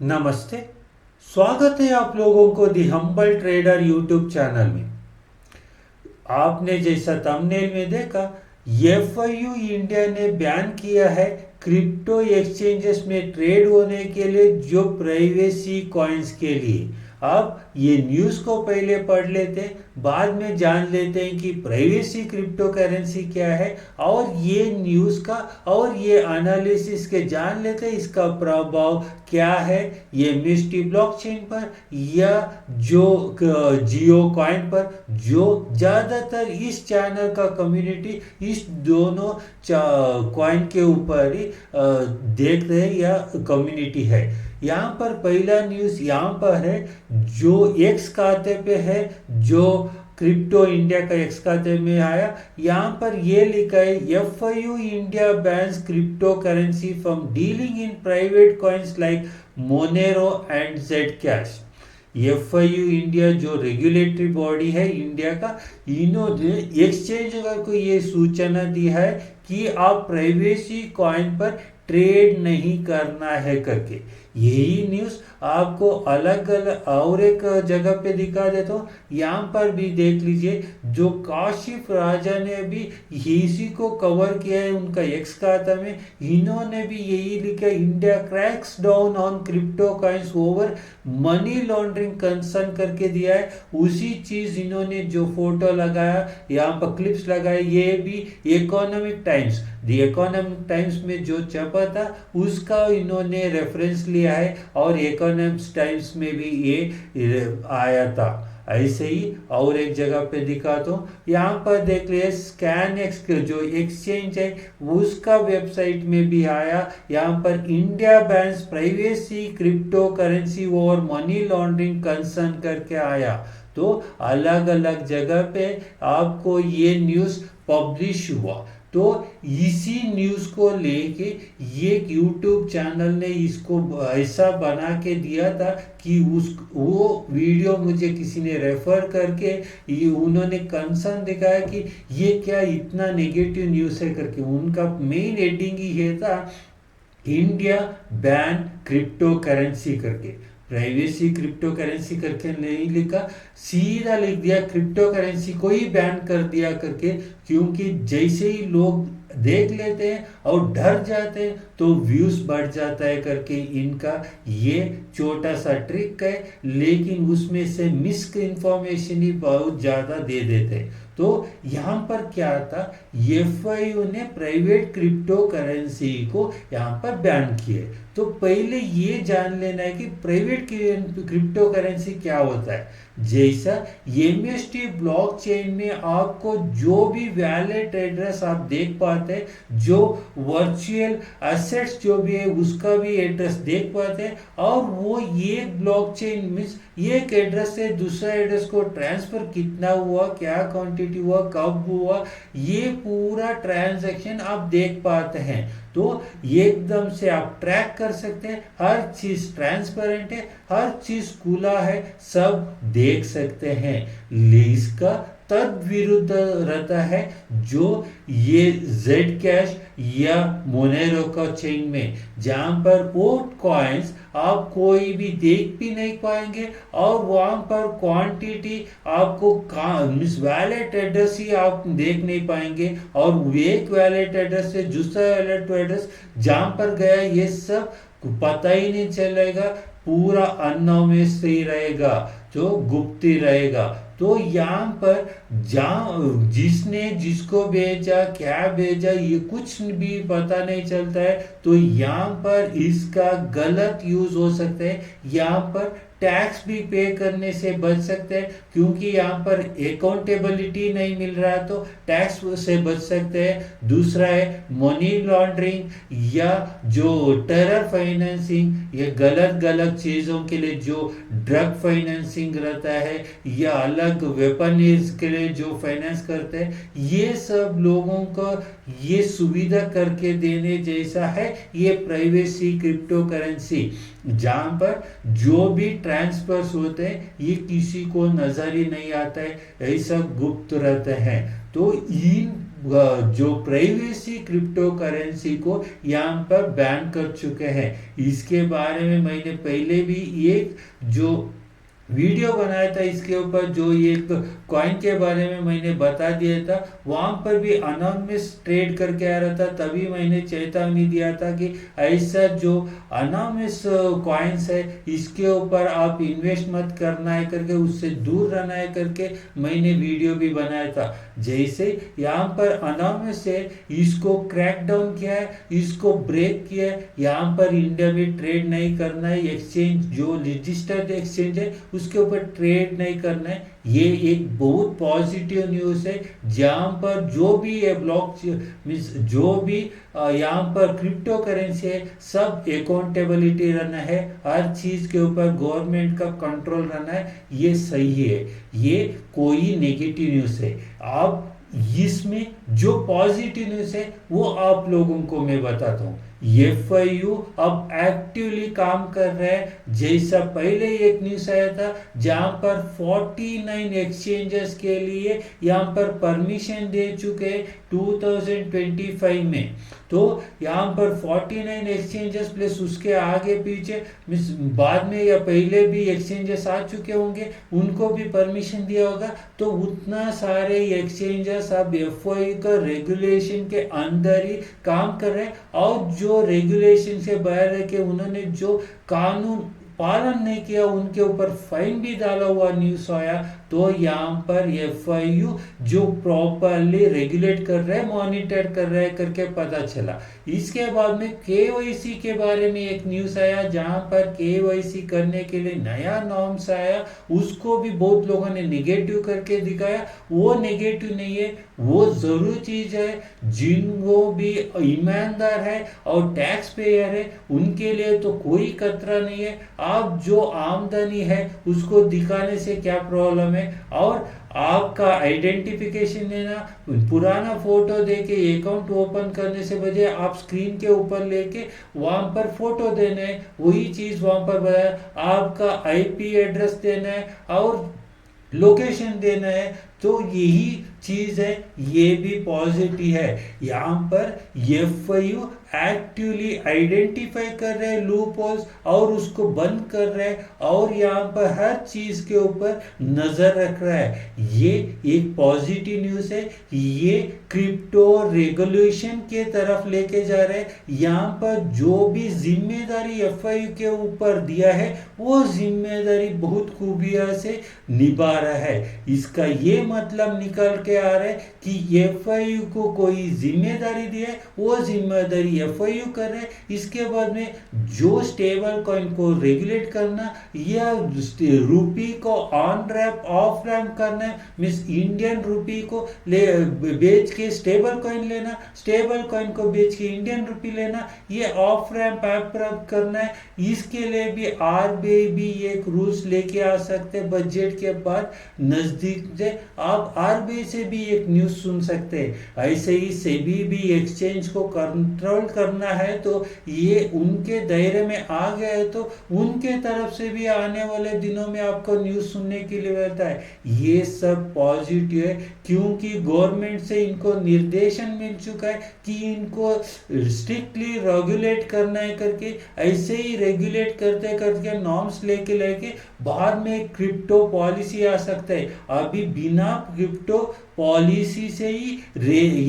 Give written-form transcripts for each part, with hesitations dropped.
नमस्ते। स्वागत है आप लोगों को दी हम्बल ट्रेडर यूट्यूब चैनल में। आपने जैसा थंबनेल में देखा, एफआईयू इंडिया ने बैन किया है क्रिप्टो एक्सचेंजेस में ट्रेड होने के लिए जो प्राइवेसी कॉइन्स के लिए। अब ये न्यूज़ को पहले पढ़ लेते हैं, बाद में जान लेते हैं कि प्राइवेसी क्रिप्टो करेंसी क्या है, और ये न्यूज़ का और ये एनालिसिस के जान लेते हैं इसका प्रभाव क्या है ये मिस्टी ब्लॉकचेन पर या जो जियो कॉइन पर, जो ज़्यादातर इस चैनल का कम्युनिटी इस दोनों कॉइन के ऊपर ही देख रहे हैं या कम्युनिटी है। यहाँ पर पहला न्यूज़ यहाँ पर है जो एक्स खाते पे है, जो क्रिप्टो इंडिया का एक्स खाते में आया। यहाँ पर ये लिखा है FIU India bans crypto currency from dealing in private coins like Monero and Z cash. FIU India जो रेगुलेटरी बॉडी है इंडिया का, इन्होंने एक्सचेंज को ये सूचना दी है कि आप प्राइवेसी कॉइन पर ट्रेड नहीं करना है करके। यही न्यूज़ आपको अलग अलग और एक जगह पे दिखा देता हूँ। यहाँ पर भी देख लीजिए, जो काशिफ राजा ने भी इसी को कवर किया है उनका एक्स खाता में। इन्होंने भी यही लिखा, India cracks down on crypto coins over money laundering concern करके दिया है। उसी चीज़ इन्होंने जो फोटो लगाया, यहाँ पर क्लिप्स लगाए, ये भी economic times, the economic times में जो छपा था उसका इन्होंने रेफरेंस लिया है, और इकोनॉमिक्स टाइम्स में भी ये आया था। ऐसे ही और एक जगह पे दिखा तो यहाँ पर देख लिया, स्कैन एक्स जो एक्सचेंज है उसका वेबसाइट में भी आया। यहाँ पर India bans privacy crypto currency और मनी लॉन्ड्रिंग कंसर्न करके आया। तो अलग अलग जगह पे आपको ये न्यूज़ पब्लिश हुआ। तो इसी न्यूज़ को लेके ये यूट्यूब चैनल ने इसको ऐसा बना के दिया था कि वो वीडियो मुझे किसी ने रेफर करके ये उन्होंने कंसर्न दिखाया कि ये क्या इतना नेगेटिव न्यूज़ है करके। उनका मेन हेडिंग ही ये था, इंडिया बैन क्रिप्टो करेंसी करके। प्राइवेसी क्रिप्टो करेंसी करके नहीं लिखा, सीधा लिख दिया क्रिप्टो करेंसी को ही बैन कर दिया करके। क्योंकि जैसे ही लोग देख लेते हैं और डर जाते हैं तो व्यूज बढ़ जाता है करके इनका ये छोटा सा ट्रिक है, लेकिन उसमें से मिस इन्फॉर्मेशन ही बहुत ज़्यादा दे देते हैं। तो यहाँ पर क्या था, एफआईयू ने प्राइवेट क्रिप्टो करेंसी को यहाँ पर बैन किए। तो पहले ये जान लेना है कि प्राइवेट क्रिप्टो करेंसी क्या होता है। जैसा एमएसटी ब्लॉकचेन में आपको जो भी वैलेट एड्रेस आप देख पाते हैं, जो वर्चुअल एसेट्स जो भी है उसका भी एड्रेस देख पाते हैं, और वो ये ब्लॉकचेन मीन्स एक एड्रेस से दूसरा एड्रेस को ट्रांसफर कितना हुआ, क्या क्वांटिटी हुआ, कब हुआ, ये पूरा ट्रांजैक्शन आप देख पाते हैं। तो एकदम से आप ट्रैक कर सकते हैं, हर चीज ट्रांसपेरेंट है, हर चीज खुला है, सब देख सकते हैं। इसका तद विरुद्ध रहता है जो ये जेड कैश या मोनेरो का चेन में, जहां पर वो कॉइन्स आप कोई भी देख भी नहीं पाएंगे, और वहां पर क्वांटिटी आपको मिस वैलेट एड्रेस ही आप देख नहीं पाएंगे, और एक वैलेट एड्रेस से दूसरा वैलेट एड्रेस जहां पर गया ये सब पता ही नहीं चलेगा, पूरा अनोमस ही रहेगा, जो गुप्त ही रहेगा। तो यहाँ पर जहाँ जिसने जिसको भेजा, क्या भेजा, ये कुछ भी पता नहीं चलता है। तो यहाँ पर इसका गलत यूज हो सकता है, यहाँ पर टैक्स भी पे करने से बच सकते हैं, क्योंकि यहाँ पर अकाउंटेबिलिटी नहीं मिल रहा है तो टैक्स से बच सकते हैं। दूसरा है मनी लॉन्ड्रिंग या जो टेरर फाइनेंसिंग, ये गलत गलत चीज़ों के लिए जो ड्रग फाइनेंसिंग रहता है या अलग वेपनीज के लिए जो फाइनेंस करते हैं, ये सब लोगों को ये सुविधा करके देने जैसा है ये प्राइवेसी क्रिप्टो करेंसी, जहाँ पर जो भी ट्रांसफर्स होते हैं ये किसी को नजर ही नहीं आता है, ऐसा गुप्त रहते हैं। तो इन जो प्राइवेसी क्रिप्टो करेंसी को यहाँ पर बैन कर चुके हैं। इसके बारे में मैंने पहले भी एक जो वीडियो बनाया था इसके ऊपर, जो एक कॉइन के बारे में मैंने बता दिया था, वहां पर भी अनोनिमस ट्रेड करके आ रहा था। तभी मैंने चेतावनी दिया था कि ऐसा जो अनोनिमस कॉइन्स है इसके ऊपर आप इन्वेस्ट मत करना है करके, उससे दूर रहना है करके मैंने वीडियो भी बनाया था। जैसे यहाँ पर अनोनिमस है, इसको क्रैक डाउन किया है, इसको ब्रेक किया है। यहाँ पर इंडिया में ट्रेड नहीं करना है, एक्सचेंज जो रजिस्टर्ड एक्सचेंज है उसके ऊपर ट्रेड नहीं करना है। ये एक बहुत पॉजिटिव न्यूज़ है, जहाँ पर जो भी ये ब्लॉक मीन्स जो भी यहाँ पर क्रिप्टो करेंसी है सब अकाउंटेबिलिटी रहना है, हर चीज़ के ऊपर गवर्नमेंट का कंट्रोल रहना है। ये सही है, ये कोई नेगेटिव न्यूज़ है। अब इसमें जो पॉजिटिव न्यूज़ है वो आप लोगों को मैं बताता हूँ। एफआईयू अब एक्टिवली काम कर रहा है। जैसा पहले एक न्यूज़ आया था जहां पर 49 एक्सचेंजेस के लिए यहां पर परमिशन दे चुके 2025 में। तो यहाँ पर 49 एक्सचेंजेस प्लस उसके आगे पीछे बाद में या पहले भी एक्सचेंजेस आ चुके होंगे, उनको भी परमिशन दिया होगा। तो उतना सारे एक्सचेंजेस अब एफआईयू का रेगुलेशन के अंदर ही काम कर रहे हैं, और जो रेगुलेशन से बाहर रह के उन्होंने जो कानून पालन नहीं किया उनके ऊपर फाइन भी डाला हुआ न्यूज़ आया। तो यहाँ पर एफआईयू जो प्रॉपरली रेगुलेट कर रहे हैं, मॉनिटर कर रहे हैं करके पता चला। इसके बाद में केवाईसी के बारे में एक न्यूज़ आया, जहाँ पर केवाईसी करने के लिए नया नॉर्म्स आया, उसको भी बहुत लोगों ने नेगेटिव करके दिखाया। वो नेगेटिव नहीं है, वो जरूर चीज़ है। जिनको भी ईमानदार है और टैक्स पेयर है उनके लिए तो कोई खतरा नहीं है। आप जो आमदनी है उसको दिखाने से क्या प्रॉब्लम है, और आपका आइडेंटिफिकेशन देना, पुराना फोटो देके अकाउंट ओपन करने से बजाय आप स्क्रीन के ऊपर लेके वहां पर फोटो देना है, वही चीज वहां पर बताया। आपका आईपी एड्रेस देना है और लोकेशन देना है, तो यही चीज है, ये भी पॉजिटिव है। यहाँ पर एफआईयू एक्टिवली आइडेंटिफाई कर रहे हैं लूप होल्स और उसको बंद कर रहे हैं, और यहाँ पर हर चीज के ऊपर नजर रख रहा है। ये एक पॉजिटिव न्यूज है, ये क्रिप्टो रेगुलेशन के तरफ लेके जा रहे हैं। यहाँ पर जो भी जिम्मेदारी एफआईयू के ऊपर दिया है वो जिम्मेदारी बहुत खूबिया से निभा रहा है। इसका ये मतलब निकल के आ रहा है कि एफआईयू को कोई जिम्मेदारी दी है, वो जिम्मेदारी एफआईयू कर रहे हैं। इसके बाद में जो स्टेबल कॉइन को रेगुलेट करना या रूपी को ऑन रैप ऑफ रैप करना है, मीन्स इंडियन रूपी को ले बेच के स्टेबल कॉइन लेना, स्टेबल कॉइन को बेच के इंडियन रूपी लेना, ये ऑफ रैप ऐप करना है। इसके लिए भी आरबीआई भी एक रूल्स लेके आ सकते हैं बजट के बाद नजदीक से। आप आरबीआई से भी एक न्यूज सुन सकते हैं। ऐसे ही सेबी भी एक्सचेंज को कंट्रोल करना है, तो ये उनके दायरे में आ गया है, तो उनके तरफ से भी आने वाले दिनों में आपको न्यूज सुनने के लिए मिलता है। ये सब पॉजिटिव है, क्योंकि गवर्नमेंट से इनको निर्देशन मिल चुका है कि इनको स्ट्रिक्टली रेगुलेट करना है करके। ऐसे ही रेगुलेट करते करके नॉर्म्स लेके लेके बाद में क्रिप्टो पॉलिसी आ सकता है। अभी बिना क्रिप्टो पॉलिसी से ही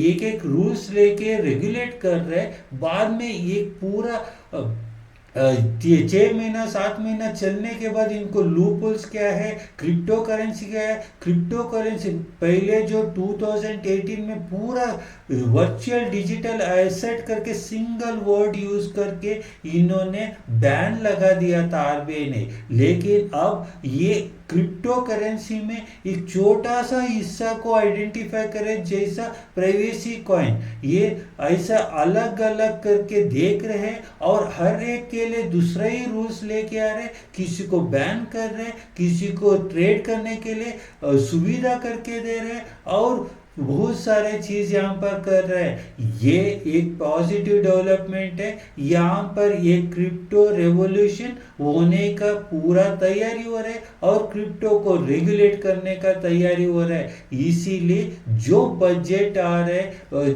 एक एक रूल्स लेके रेगुलेट कर रहे हैं, बाद में एक पूरा 6 महीना 7 महीना चलने के बाद इनको लूपहोल्स क्या है, क्रिप्टो करेंसी क्या है। क्रिप्टो करेंसी पहले जो 2018 में पूरा वर्चुअल डिजिटल एसेट करके सिंगल वर्ड यूज करके इन्होंने बैन लगा दिया था आरबीआई ने, लेकिन अब ये क्रिप्टो करेंसी में एक छोटा सा हिस्सा को आइडेंटिफाई करें, जैसा प्राइवेसी कॉइन, ये ऐसा अलग अलग करके देख रहे हैं और हर एक के लिए दूसरा ही रूल्स लेके आ रहे हैं। किसी को बैन कर रहे हैं, किसी को ट्रेड करने के लिए सुविधा करके दे रहे हैं, और बहुत सारे चीज यहाँ पर कर रहे हैं। ये एक पॉजिटिव डेवलपमेंट है। यहाँ पर ये क्रिप्टो रेवोल्यूशन होने का पूरा तैयारी हो रहा है और क्रिप्टो को रेगुलेट करने का तैयारी हो रहा है। इसीलिए जो बजट आ रहा है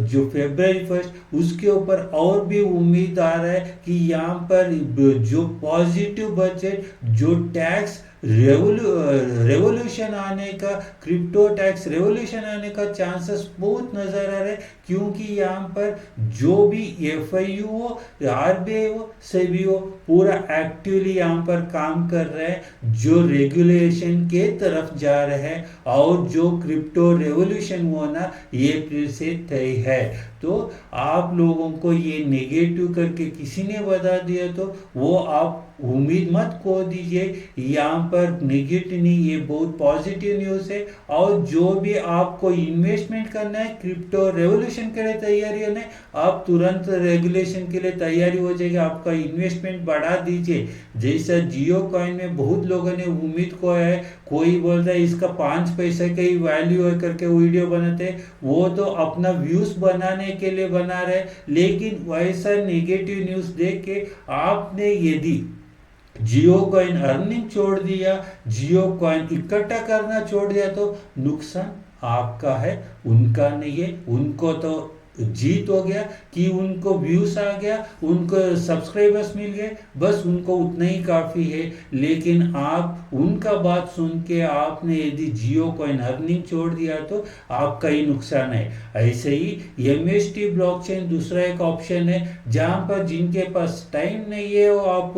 जो February 1 उसके ऊपर और भी उम्मीद आ रहा है कि यहाँ पर जो पॉजिटिव बजट, जो टैक्स रेवोल्यूशन आने का, क्रिप्टो टैक्स रेवोल्यूशन आने का चांसेस बहुत नजर आ रहे हैं। क्योंकि यहाँ पर जो भी FIU हो, RBI हो, सेबी हो, पूरा एक्टिवली यहाँ पर काम कर रहे हैं, जो रेगुलेशन के तरफ जा रहे हैं और जो क्रिप्टो रेवोल्यूशन होना ये फिर से तय है। तो आप लोगों को ये नेगेटिव करके किसी ने बता दिया तो वो आप उम्मीद मत खो दीजिए। यहाँ पर नेगेटिव नहीं, ये बहुत पॉजिटिव न्यूज़ है। और जो भी आपको इन्वेस्टमेंट करना है क्रिप्टो रेवोल्यूशन के लिए तैयारी होना है, आप तुरंत रेगुलेशन के लिए तैयारी हो जाएगी, आपका इन्वेस्टमेंट बढ़ा दीजिए। जैसा जियो कॉइन में बहुत लोगों ने उम्मीद को है, कोई बोलता है इसका 5 पैसे का ही वैल्यू है करके वीडियो बनाते हैं, वो तो अपना व्यूज बनाने के लिए बना रहे। लेकिन वैसा नेगेटिव न्यूज़ देख के आपने यदि जियो कॉइन अर्निंग छोड़ दिया, जियो कॉइन इकट्ठा करना छोड़ दिया तो नुकसान आपका है, उनका नहीं है। उनको तो जीत हो गया कि उनको व्यूज आ गया, उनको सब्सक्राइबर्स मिल गए, बस उनको उतना ही काफी है। लेकिन आप उनका बात सुन के आपने यदि जियो कॉइन अर्निंग छोड़ दिया तो आपका ही नुकसान है। ऐसे ही MST ब्लॉकचेन दूसरा एक ऑप्शन है, जहां पर जिनके पास टाइम नहीं है वो आप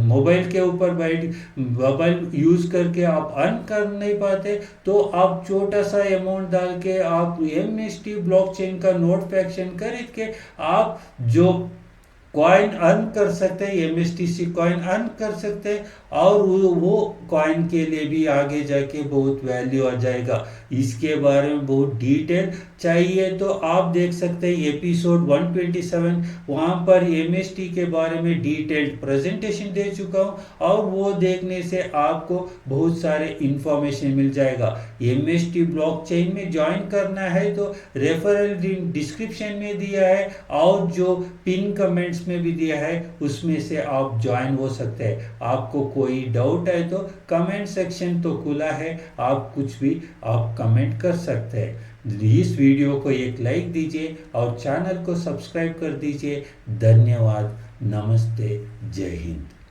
मोबाइल के ऊपर बैठ मोबाइल यूज करके आप अर्न कर नहीं पाते, तो आप छोटा सा अमाउंट डाल के आप MST ब्लॉकचेन का नोट फ्रैक्शन खरीद के आप जो कॉइन अर्न कर सकते हैं, MSTC कॉइन अर्न कर सकते हैं और वो कॉइन के लिए भी आगे जाके बहुत वैल्यू आ जाएगा। इसके बारे में बहुत डिटेल चाहिए तो आप देख सकते हैं एपिसोड 127, वहाँ पर MST के बारे में डिटेल्ड प्रेजेंटेशन दे चुका हूँ और वो देखने से आपको बहुत सारे इंफॉर्मेशन मिल जाएगा। MST ब्लॉकचेन में ज्वाइन करना है तो रेफरल लिंक डिस्क्रिप्शन में दिया है और जो पिन कमेंट्स में भी दिया है, उसमें से आप ज्वाइन हो सकते हैं। आपको कोई डाउट है तो कमेंट सेक्शन तो खुला है, आप कुछ भी आप कमेंट कर सकते हैं। इस वीडियो को एक लाइक दीजिए और चैनल को सब्सक्राइब कर दीजिए। धन्यवाद, नमस्ते, जय हिंद।